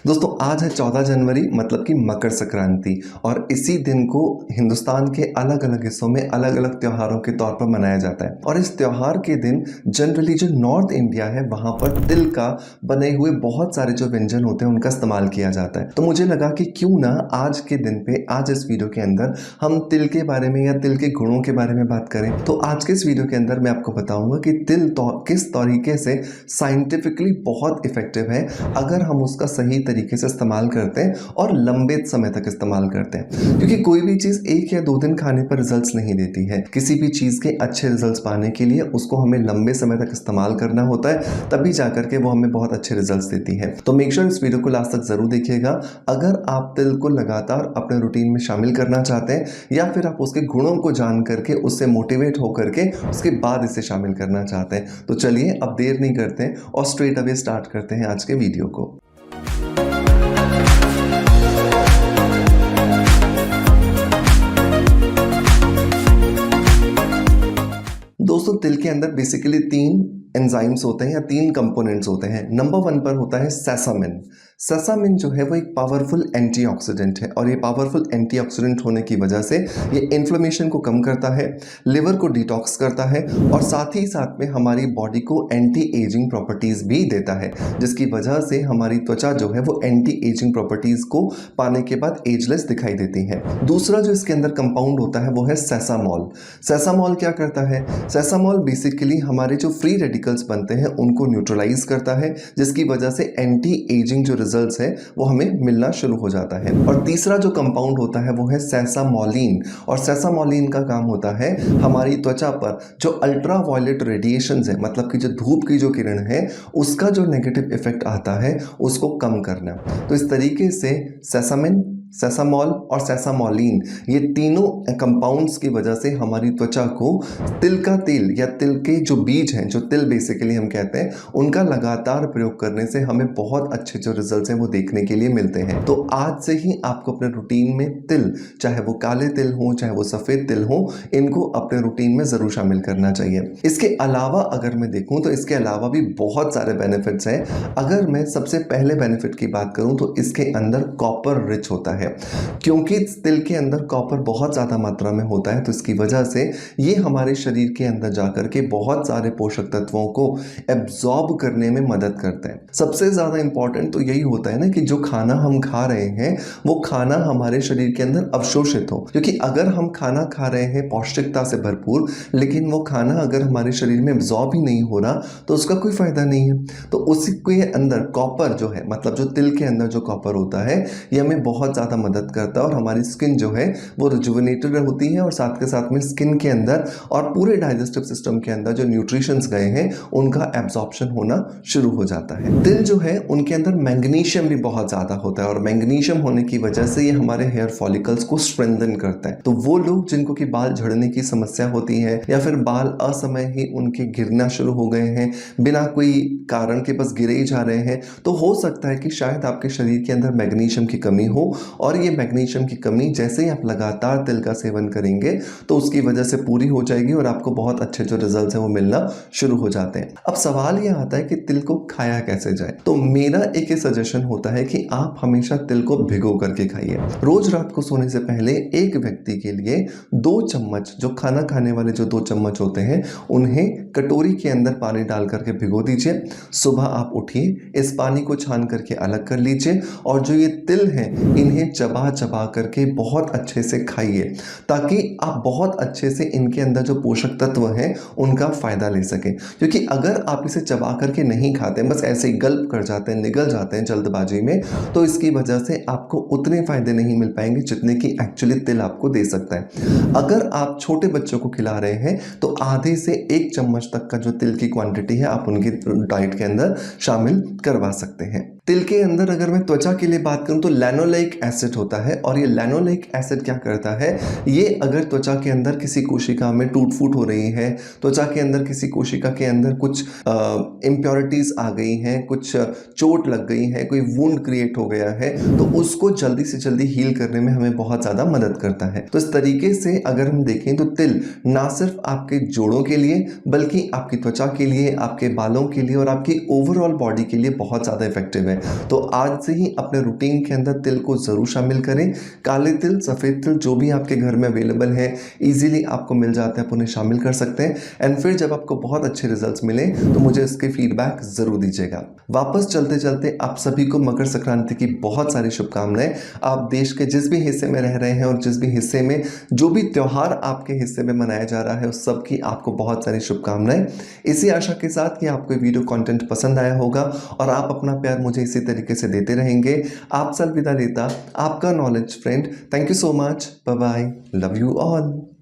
दोस्तों आज है 14 जनवरी मतलब कि मकर संक्रांति और इसी दिन को हिंदुस्तान के अलग अलग हिस्सों में अलग अलग त्योहारों के तौर पर मनाया जाता है। और इस त्योहार के दिन जनरली जो नॉर्थ इंडिया है वहां पर तिल का बने हुए बहुत सारे जो व्यंजन होते हैं उनका इस्तेमाल किया जाता है। तो मुझे लगा कि क्यों ना आज के दिन पे आज इस वीडियो के अंदर हम तिल के बारे में या तिल के गुणों के बारे में बात करें। तो आज के इस वीडियो के अंदर मैं आपको बताऊंगा कि तिल किस तरीके से साइंटिफिकली बहुत इफेक्टिव है अगर हम उसका सही तरीके से इस्तेमाल करते हैं और लंबे समय तक इस्तेमाल करते हैं। क्योंकि कोई भी चीज 1 या 2 दिन खाने पर रिजल्ट्स नहीं देती है। किसी भी चीज के अच्छे रिजल्ट्स पाने के लिए उसको हमें लंबे समय तक इस्तेमाल करना होता है, तभी जाकर के वो हमें बहुत अच्छे रिजल्ट्स देती है। तो मेक श्योर इस वीडियो को लास्ट तक जरूर देखिएगा। अगर आप तिल को लगातार अपने रूटीन में शामिल करना चाहते हैं या फिर आप उसके गुणों को जान करके उससे मोटिवेट होकर के उसके बाद इसे शामिल करना चाहते हैं, तो चलिए अब देर नहीं करते हैं और स्ट्रेट अवे स्टार्ट करते हैं आज के वीडियो को। दोस्तों तिल के अंदर बेसिकली 3 एंजाइम्स होते हैं या 3 कंपोनेंट्स होते हैं। नंबर 1 पर होता है सेसामिन। सेसामिन जो है वो एक पावरफुल एंटीऑक्सीडेंट है और ये पावरफुल एंटीऑक्सीडेंट होने की वजह से ये इन्फ्लेमेशन को कम करता है, लिवर को डिटॉक्स करता है और साथ ही साथ में हमारी बॉडी को एंटी एजिंग प्रॉपर्टीज भी देता है, जिसकी वजह से हमारी त्वचा जो है वो एंटी एजिंग प्रॉपर्टीज को पाने के बाद एजलेस दिखाई देती है। दूसरा जो इसके अंदर कंपाउंड होता है वो है सेसामॉल। सेसामॉल क्या करता है? सेसामॉल बेसिकली हमारे जो फ्री रेडिकल्स बनते हैं उनको न्यूट्रलाइज करता है, जिसकी वजह से एंटी एजिंग जो रिजल्ट्स है वो हमें मिलना शुरू हो जाता है। और तीसरा जो कंपाउंड होता है वो है सेसामोलिन। और सेसामोलिन का काम होता है हमारी त्वचा पर जो अल्ट्रा वायलेट रेडिएशंस है, मतलब कि जो धूप की जो किरण है उसका जो नेगेटिव इफेक्ट आता है उसको कम करना। तो इस तरीके से सेसामिन, सेसामॉल और सेसामोलिन ये तीनों कंपाउंड्स की वजह से हमारी त्वचा को तिल का तेल या तिल के जो बीज हैं, जो तिल बेसिकली हम कहते हैं, उनका लगातार प्रयोग करने से हमें बहुत अच्छे जो रिजल्ट्स हैं वो देखने के लिए मिलते हैं। तो आज से ही आपको अपने रूटीन में तिल, चाहे वो काले तिल हो चाहे वो सफेद तिल हो, इनको अपने रूटीन में जरूर शामिल करना चाहिए। इसके अलावा अगर मैं देखूं तो इसके अलावा भी बहुत सारे बेनिफिट्स हैं। अगर मैं सबसे पहले बेनिफिट की बात करूं तो इसके अंदर कॉपर रिच होता है। क्योंकि तिल के अंदर कॉपर बहुत ज्यादा मात्रा में होता है, तो इसकी वजह से ये हमारे शरीर के अंदर जाकर के बहुत सारे पोषक तत्वों को एब्जॉर्ब करने में मदद करते हैं। सबसे ज्यादा इंपॉर्टेंट तो यही होता है ना कि जो खाना हम खा रहे हैं वो खाना हमारे शरीर के अंदर अवशोषित हो। क्योंकि अगर हम खाना खा रहे हैं पौष्टिकता से भरपूर, लेकिन वो खाना अगर हमारे शरीर में एब्जॉर्ब ही नहीं हो रहा तो उसका कोई फायदा नहीं है। तो उसी के अंदर कॉपर जो है, मतलब जो तिल के अंदर जो कॉपर होता है, ये हमें बहुत ज्यादा मदद करता है और हमारी स्किन जो है वो रिजुविनेटेड होती है और साथ के साथ में स्किन के अंदर और पूरे डाइजेस्टिव सिस्टम के अंदर जो न्यूट्रिशंस गए हैं उनका एब्जॉर्प्शन होना शुरू हो जाता है। तिल जो है उनके अंदर मैग्नीशियम भी बहुत ज्यादा होता है और मैग्नीशियम होने की वजह से ये हमारे हेयर फॉलिकल्स को स्ट्रेंथन करता है। तो वो लोग जिनको कि बाल झड़ने की समस्या होती है या फिर बाल असमय ही उनके गिरना शुरू हो गए हैं, बिना कोई कारण के बस गिरे ही जा रहे हैं, तो हो सकता है कि शायद आपके शरीर के अंदर मैग्नीशियम की कमी हो। और ये मैग्नीशियम की कमी जैसे ही आप लगातार तिल का सेवन करेंगे तो उसकी वजह से पूरी हो जाएगी और आपको बहुत अच्छे जो रिजल्ट्स हैं वो मिलना शुरू हो जाते हैं। अब सवाल ये आता है कि तिल को खाया कैसे जाए। तो मेरा एक ही सजेशन होता है कि आप हमेशा तिल को भिगो करके खाइए। रोज रात को सोने से पहले एक व्यक्ति के लिए 2 चम्मच, जो खाना खाने वाले जो 2 चम्मच होते हैं, उन्हें कटोरी के अंदर पानी डाल करके भिगो दीजिए। सुबह आप उठिए, इस पानी को छान करके अलग कर लीजिए और जो ये तिल हैं इन्हें चबा चबा करके बहुत अच्छे से खाइए, ताकि आप बहुत अच्छे से इनके अंदर जो पोषक तत्व हैं उनका फायदा ले सकें। क्योंकि अगर आप इसे चबा करके नहीं खाते, बस ऐसे ही गल्प कर जाते हैं, निगल जाते हैं जल्दबाजी में, तो इसकी वजह से आपको उतने फायदे नहीं मिल पाएंगे जितने कि एक्चुअली तिल आपको दे सकता है। अगर आप छोटे बच्चों को खिला रहे हैं तो आधे से 1 चम्मच तक का जो तिल की क्वांटिटी है आप उनकी डाइट के अंदर शामिल करवा सकते हैं। तिल के अंदर अगर मैं त्वचा के लिए बात करूं तो लैनोलेइक एसिड होता है और ये लैनोलेइक एसिड क्या करता है, ये अगर त्वचा के अंदर किसी कोशिका में टूट फूट हो रही है, त्वचा के अंदर किसी कोशिका के अंदर कुछ इम्प्योरिटीज आ गई हैं, कुछ चोट लग गई है, कोई वुंड क्रिएट हो गया है, तो उसको जल्दी से जल्दी हील करने में हमें बहुत ज्यादा मदद करता है। तो इस तरीके से अगर हम देखें तो तिल ना सिर्फ आपके जोड़ों के लिए बल्कि आपकी त्वचा के लिए, आपके बालों के लिए और आपकी ओवरऑल बॉडी के लिए बहुत ज्यादा इफेक्टिव है। तो आज से ही अपने रूटीन के अंदर तिल को ज़रूर शामिल करें। काले तिल, सफ़ेद तिल जो भी आपके घर में अवेलेबल है ईज़िली आपको मिल जाते हैं, आप उन्हें शामिल कर सकते हैं। एंड फिर जब आपको बहुत अच्छे रिजल्ट्स मिलें तो मुझे इसके फीडबैक ज़रूर दीजिएगा। वापस चलते चलते आप सभी को मकर संक्रांति की बहुत सारी शुभकामनाएं। आप देश के जिस भी हिस्से में रह रहे हैं और जिस भी हिस्से में जो भी त्यौहार आपके हिस्से में मनाया जा रहा है उस सब की आपको बहुत सारी शुभकामनाएं। इसी आशा के साथ कि आपको ये वीडियो कंटेंट पसंद आया होगा और आप अपना प्यार मुझे इसी तरीके से देते रहेंगे। आपसे अलविदा लेता आपका knowledge friend. Thank you so much. Bye bye. Love you all.